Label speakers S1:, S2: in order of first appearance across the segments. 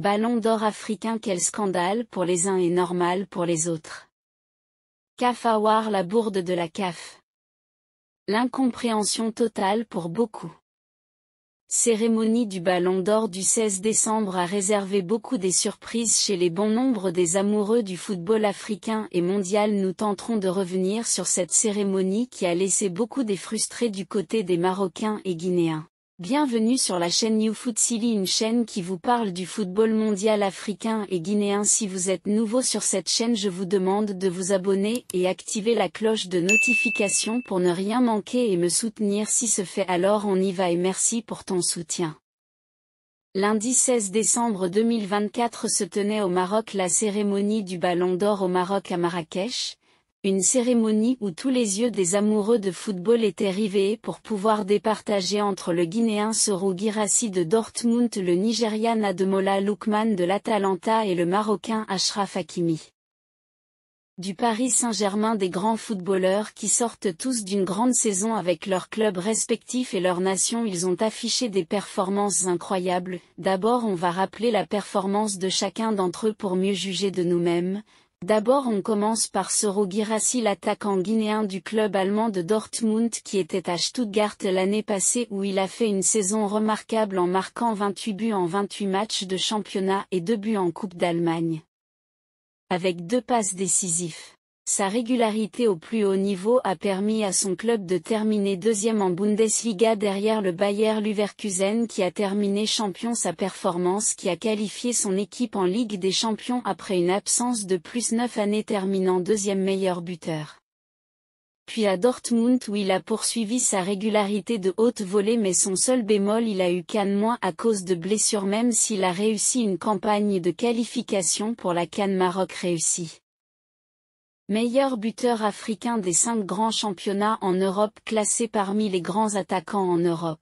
S1: Ballon d'or africain, quel scandale pour les uns et normal pour les autres. CAF Award, la bourde de la CAF. L'incompréhension totale pour beaucoup. Cérémonie du Ballon d'or du 16 décembre a réservé beaucoup des surprises chez les bon nombre des amoureux du football africain et mondial. Nous tenterons de revenir sur cette cérémonie qui a laissé beaucoup des frustrés du côté des Marocains et Guinéens. Bienvenue sur la chaîne YouFootSilly, une chaîne qui vous parle du football mondial africain et guinéen. Si vous êtes nouveau sur cette chaîne, je vous demande de vous abonner et activer la cloche de notification pour ne rien manquer et me soutenir si ce fait. Alors on y va et merci pour ton soutien. Lundi 16 décembre 2024 se tenait au Maroc la cérémonie du Ballon d'or au Maroc à Marrakech. Une cérémonie où tous les yeux des amoureux de football étaient rivés pour pouvoir départager entre le Guinéen Serhou Guirassy de Dortmund, le Nigérian Ademola Lookman de l'Atalanta et le Marocain Achraf Hakimi du Paris Saint-Germain, des grands footballeurs qui sortent tous d'une grande saison avec leurs clubs respectifs et leurs nations. Ils ont affiché des performances incroyables. D'abord on va rappeler la performance de chacun d'entre eux pour mieux juger de nous-mêmes. D'abord on commence par Serhou Guirassy, l'attaquant guinéen du club allemand de Dortmund qui était à Stuttgart l'année passée, où il a fait une saison remarquable en marquant 28 buts en 28 matchs de championnat et 2 buts en Coupe d'Allemagne, avec 2 passes décisives. Sa régularité au plus haut niveau a permis à son club de terminer deuxième en Bundesliga derrière le Bayer Leverkusen qui a terminé champion. Sa performance qui a qualifié son équipe en Ligue des Champions après une absence de plus 9 années, terminant deuxième meilleur buteur. Puis à Dortmund où il a poursuivi sa régularité de haute volée, mais son seul bémol, il a eu CAN- à cause de blessures, même s'il a réussi une campagne de qualification pour la CAN Maroc réussie. Meilleur buteur africain des 5 grands championnats en Europe, classé parmi les grands attaquants en Europe.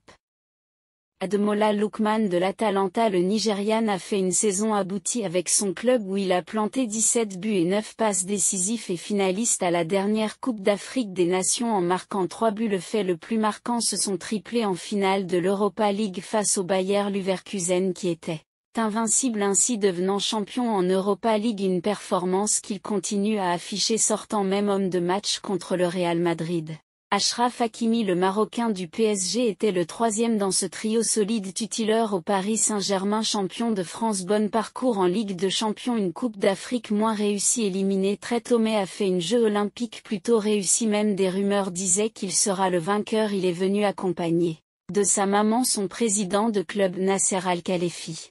S1: Ademola Lookman de l'Atalanta, le Nigérian, a fait une saison aboutie avec son club où il a planté 17 buts et 9 passes décisives et finaliste à la dernière Coupe d'Afrique des Nations en marquant 3 buts. Le fait le plus marquant, ce sont triplés en finale de l'Europa League face au Bayer Leverkusen qui était invincible, ainsi devenant champion en Europa League, une performance qu'il continue à afficher, sortant même homme de match contre le Real Madrid. Achraf Hakimi, le Marocain du PSG, était le 3e dans ce trio solide titulaire au Paris Saint-Germain, champion de France. Bon parcours en Ligue de Champions, une Coupe d'Afrique moins réussie, éliminé très tôt, mais a fait une Jeux olympiques plutôt réussie. Même des rumeurs disaient qu'il sera le vainqueur. Il est venu accompagné de sa maman, son président de club Nasser Al-Khelaifi.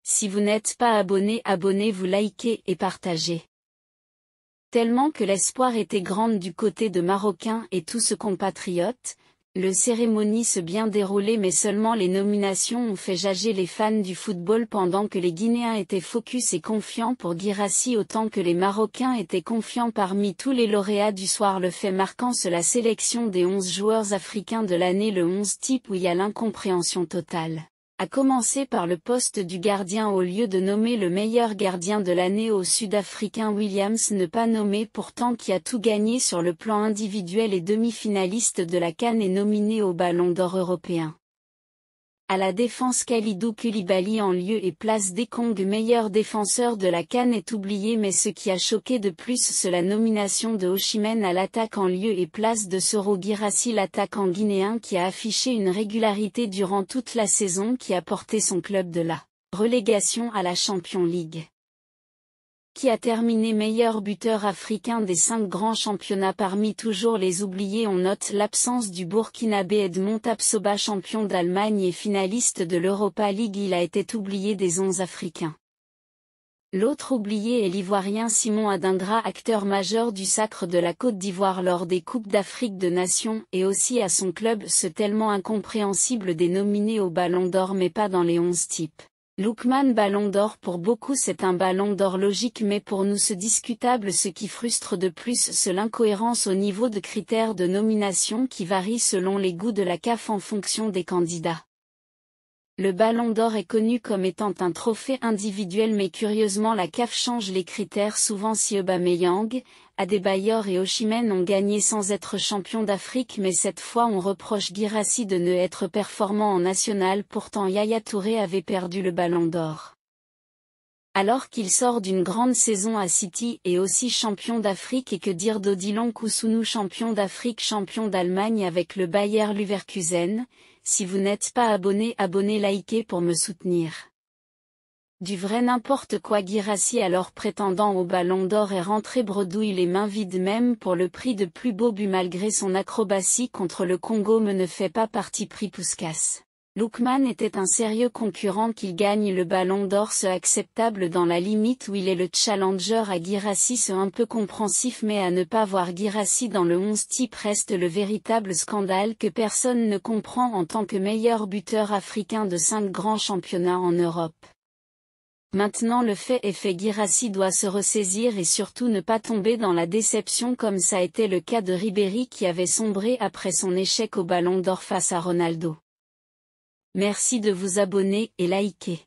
S1: Si vous n'êtes pas abonné, abonnez-vous, likez et partagez. Tellement que l'espoir était grande du côté de Marocains et tous ses compatriotes, le cérémonie se bien déroulée, mais seulement les nominations ont fait jager les fans du football, pendant que les Guinéens étaient focus et confiants pour Guirassy autant que les Marocains étaient confiants. Parmi tous les lauréats du soir, le fait marquant, c'est la sélection des 11 joueurs africains de l'année, le 11 type, où il y a l'incompréhension totale. À commencer par le poste du gardien, au lieu de nommer le meilleur gardien de l'année au Sud-Africain Williams, ne pas nommé pourtant qui a tout gagné sur le plan individuel et demi-finaliste de la CAN et nominé au Ballon d'or européen. À la défense, Kalidou Koulibaly en lieu et place d'Ekong, meilleur défenseur de la CAN, est oublié, mais ce qui a choqué de plus, c'est la nomination de Osimhen à l'attaque en lieu et place de Serhou Guirassy, l'attaquant guinéen qui a affiché une régularité durant toute la saison, qui a porté son club de la relégation à la Champions League. Qui a terminé meilleur buteur africain des 5 grands championnats. Parmi toujours les oubliés, on note l'absence du Burkinabé Edmond Tapsoba, champion d'Allemagne et finaliste de l'Europa League. Il a été oublié des 11 africains. L'autre oublié est l'Ivoirien Simon Adingra, acteur majeur du sacre de la Côte d'Ivoire lors des Coupes d'Afrique de Nations, et aussi à son club. C'est tellement incompréhensible des nominés au Ballon d'or mais pas dans les 11 types. Lookman, Ballon d'or, pour beaucoup c'est un Ballon d'or logique, mais pour nous c'est discutable. Ce qui frustre de plus, c'est l'incohérence au niveau de critères de nomination qui varient selon les goûts de la CAF en fonction des candidats. Le Ballon d'or est connu comme étant un trophée individuel, mais curieusement la CAF change les critères souvent. Si Aubameyang, Adebayor et Osimhen ont gagné sans être champions d'Afrique, mais cette fois on reproche Guirassy de ne être performant en national. Pourtant Yaya Touré avait perdu le Ballon d'or. Alors qu'il sort d'une grande saison à City et aussi champion d'Afrique, et que dire d'Odilon Kousounou, champion d'Afrique, champion d'Allemagne avec le Bayer Leverkusen. Si vous n'êtes pas abonné, likez pour me soutenir. Du vrai n'importe quoi. Guirassy, alors prétendant au Ballon d'Or, est rentré bredouille les mains vides, même pour le prix de plus beau but. Malgré son acrobatie contre le Congo, me ne fait pas partie pris. Puskas Lookman était un sérieux concurrent. Qu'il gagne le Ballon d'Or, ce acceptable dans la limite où il est le challenger à Guirassy, ce un peu compréhensif, mais à ne pas voir Guirassy dans le 11 type reste le véritable scandale que personne ne comprend en tant que meilleur buteur africain de 5 grands championnats en Europe. Maintenant le fait est fait, Guirassy doit se ressaisir et surtout ne pas tomber dans la déception comme ça a été le cas de Ribéry qui avait sombré après son échec au Ballon d'Or face à Ronaldo. Merci de vous abonner et liker.